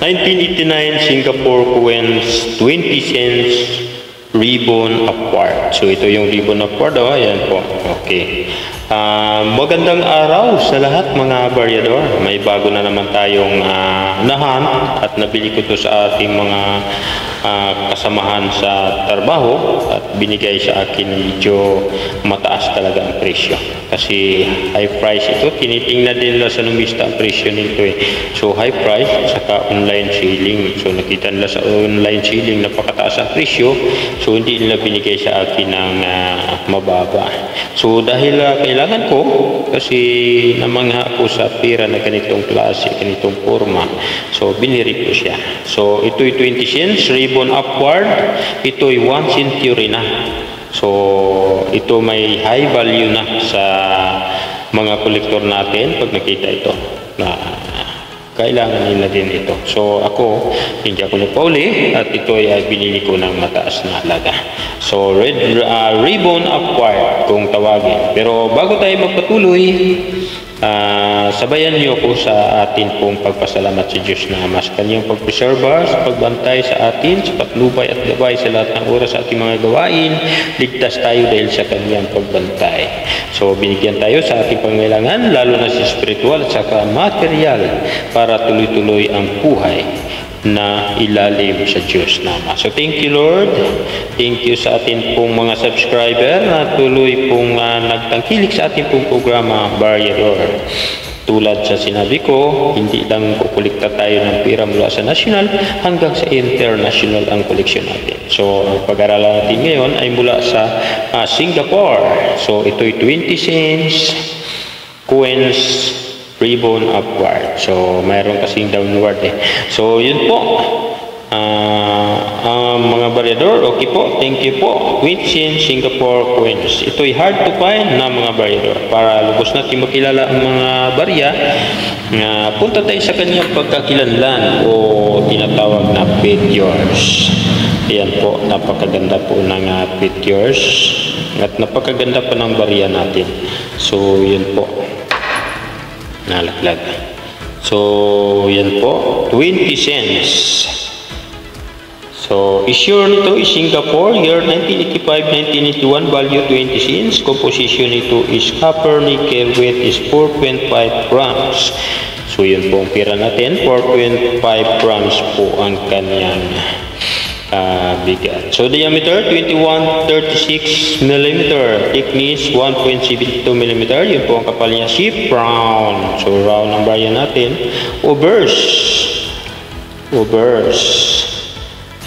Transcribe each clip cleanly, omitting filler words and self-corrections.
1989 Singapore coins 20 cents ribbon upward. So ito yung ribbon upward, oh, ayan po. Okay. Magandang araw sa lahat mga baryador. May bago na naman tayong nahunt at nabili ko to sa ating mga kasamahan sa trabaho at binigay sa akin medyo mataas talaga ang presyo kasi high price ito. Tinitingnan din nila sa numista ang presyo nito eh. So high price at saka online selling. So nakita nila sa online selling napakataas ang presyo, so hindi nila binigay sa akin ng mababa. So dahil kailangan ko kasi namangha ako sa pera na ganitong klase, ganitong forma, so biniri ko siya. So ito'y 20 cents ribbon upward, ito'y 1 century na. So ito may high value na sa mga kolektor natin pag nakita ito na kailangan nila din ito. So ako hindi ako nagpauli at ito ay binili ko ng mataas na halaga. So red ribbon upward kung tawagin. Pero bago tayo magpatuloy, sabayan niyo ko sa atin pong pagpasalamat sa Diyos na Ama sa kanyang pagpreserba, sa pagbantay sa atin, sa patnubay at gabay sa lahat ng oras sa ating mga gawain. Ligtas tayo dahil sa kanyang pagbantay. So binigyan tayo sa ating pangailangan, lalo na sa spiritual at saka material, para tuloy-tuloy ang buhay na ilalim sa Diyos naman. So thank you Lord, thank you sa atin pong mga subscriber na tuloy pong nagtangkilik sa ating pong programa Baryador. Tulad sa sinabi ko, hindi lang kukulikta tayo ng pera mula sa national hanggang sa international ang koleksyon natin. So ang pag-aralan natin ngayon ay mula sa Singapore. So ito'y 20 cents coins ribbon upward. So mayroon kasing downward eh. So yun po mga baryador. Okay po, thank you po. 20 cents Singapore coins. Ito'y hard to find na mga baryador. Para lubos natin makilala ang mga barya, punta tayo sa kanyang pagkakilanlan o tinatawag na pictures. Ayan po, napakaganda po ng pictures at napakaganda pa ng barya natin. So yun po, nalaglag. So yan po, 20 cents. So issue nito is Singapore, year 1985-1981, value 20 cents. Composition nito is copper nickel, weight is 4.5 grams. So yun po ang pera natin, 4.5 grams po ang kanyang bigat. So diameter 2136 mm, thickness 1.72 mm. Yun po ang kapal niya, sheep round. So round ang barya natin. Obverse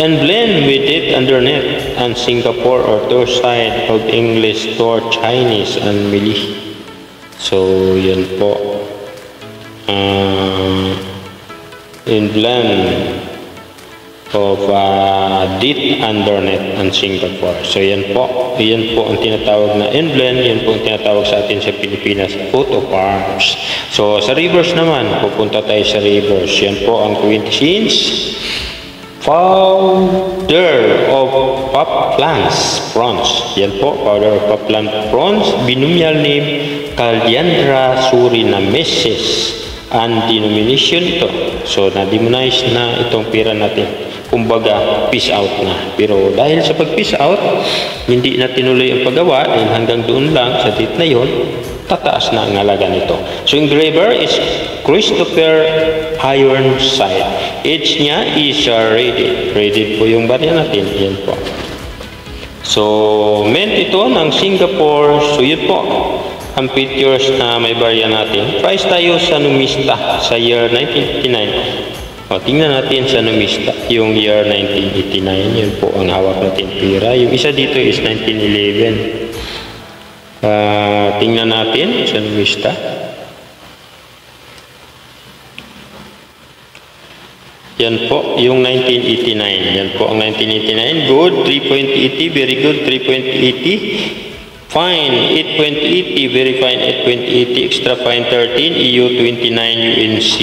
and blend with it underneath and Singapore or door side of English store Chinese and Mili. So yun po, in blend of deep underneath and Singapore. So yan po ang tinatawag na inblend, yan po ang tinatawag sa atin sa Pilipinas coat of arms. So sa reverse naman, pupunta tayo sa reverse. Yan po ang 20 cents. Powder of pop plants prawns. Yan po, powder of pop plant prawns. Binomial name Calliandra surinamensis and denomination ito. So na-demonize na itong pera natin. Kumbaga, peace out na. Pero dahil sa pag-peace out, hindi na tinuloy ang paggawa dahil hanggang doon lang sa date na yon, tataas na ang halaga nito. So engraver is Christopher Ironside. Age niya is rated. Rated po yung barya natin. Yan po. So mint ito ng Singapore. So yun po ang pictures na may barya natin. Price tayo sa numista sa year 1989. Tingnan natin sa numista yung year 1989. Yun po ang hawak natin pera. Yung isa dito is 1911. Tingnan natin sa numista. Yan po yung 1989. Yan po ang 1989. Good 3.80, very good 3.80. Fine 8.80, very fine 8.80, extra fine 13, EU 29, UNC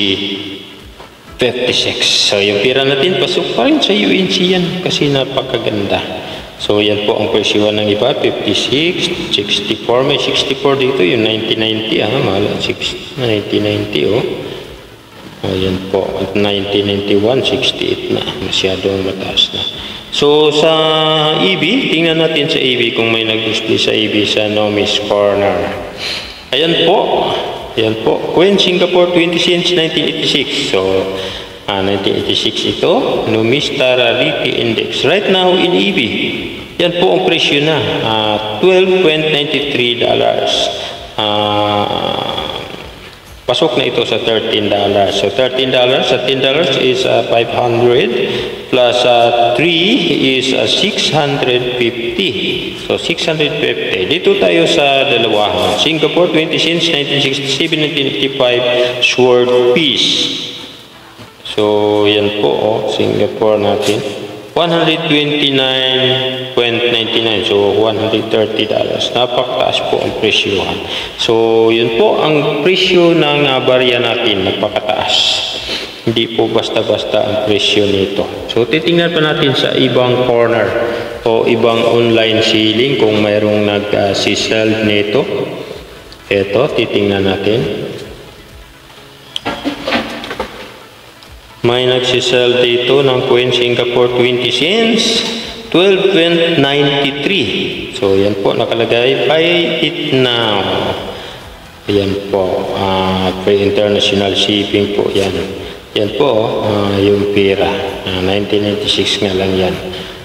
56. So yung pira natin pasok pa rin sa UNC yan kasi napakaganda. So yan po ang presyohan ng iba, 56, 64, may 64 dito, yung 1990 mahal, 1990 oh. Ayan po, 1991, 68 na. Masyadong mataas na. So, sa EB, tingnan natin sa EB kung may nag-display sa EB sa Nomis Corner. Ayan po. Ayan po. Coin Singapore 20 cents, 1986. So, 1986 ito. Nomis Tara Ripple Index. Right now in EB, yan po ang presyo na. $12.93. Pasok na ito sa $13. So $13 sa $10 is 500 plus 3 is 650. So 650. Dito tayo sa dalawa. Singapore 20 cents 1967 1985 sword piece. So yan po Singapore natin. $129.99, so $130. Napakataas po ang presyohan. So yun po ang presyo ng barya natin, napakataas. Hindi po basta-basta ang presyo nito. So titingnan pa natin sa ibang corner o ibang online selling kung mayroong nag-sell nito. Ito, titingnan natin. May nagsisell dito ng coin Singapore 20 cents, 12.93. So, yan po nakalagay, buy it now. Yan po, pre-international shipping po yan. Yan po, yung pera. 1996 nga lang yan.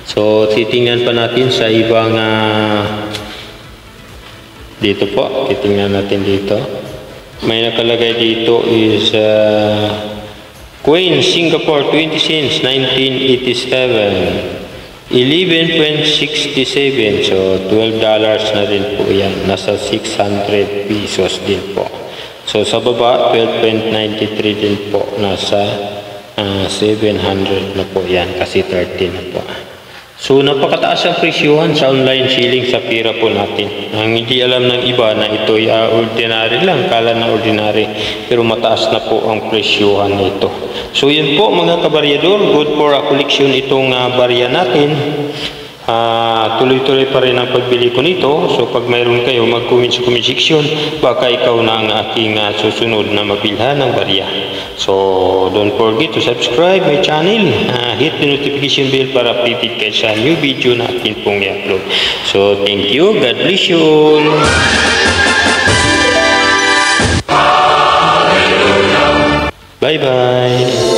So, titingnan pa natin sa ibang, dito po, titingnan natin dito. May nakalagay dito is, coin Singapore 20 cents 1987 11.67, so $12 na rin po yan, nasa 600 pesos din po. So sa baba 12.93 din po, nasa 700 na po yan kasi 13 na po. So napakataas ang presyuhan sa online selling sa pera po natin. Ang hindi alam ng iba na ito'y ordinary lang, kala na ordinary, pero mataas na po ang presyuhan nito. So yun po mga kabaryador, good for a collection itong barya natin. Tuloy-tuloy pa rin ang pagbili ko nito. So pag mayroon kayo, mag-comment sa comment section, baka ikaw na ang aking susunod na mabilhan ng barya. So don't forget to subscribe my channel, hit the notification bell para updated kayo sa new video na atin pong i-upload. So thank you, God bless you all. Bye bye.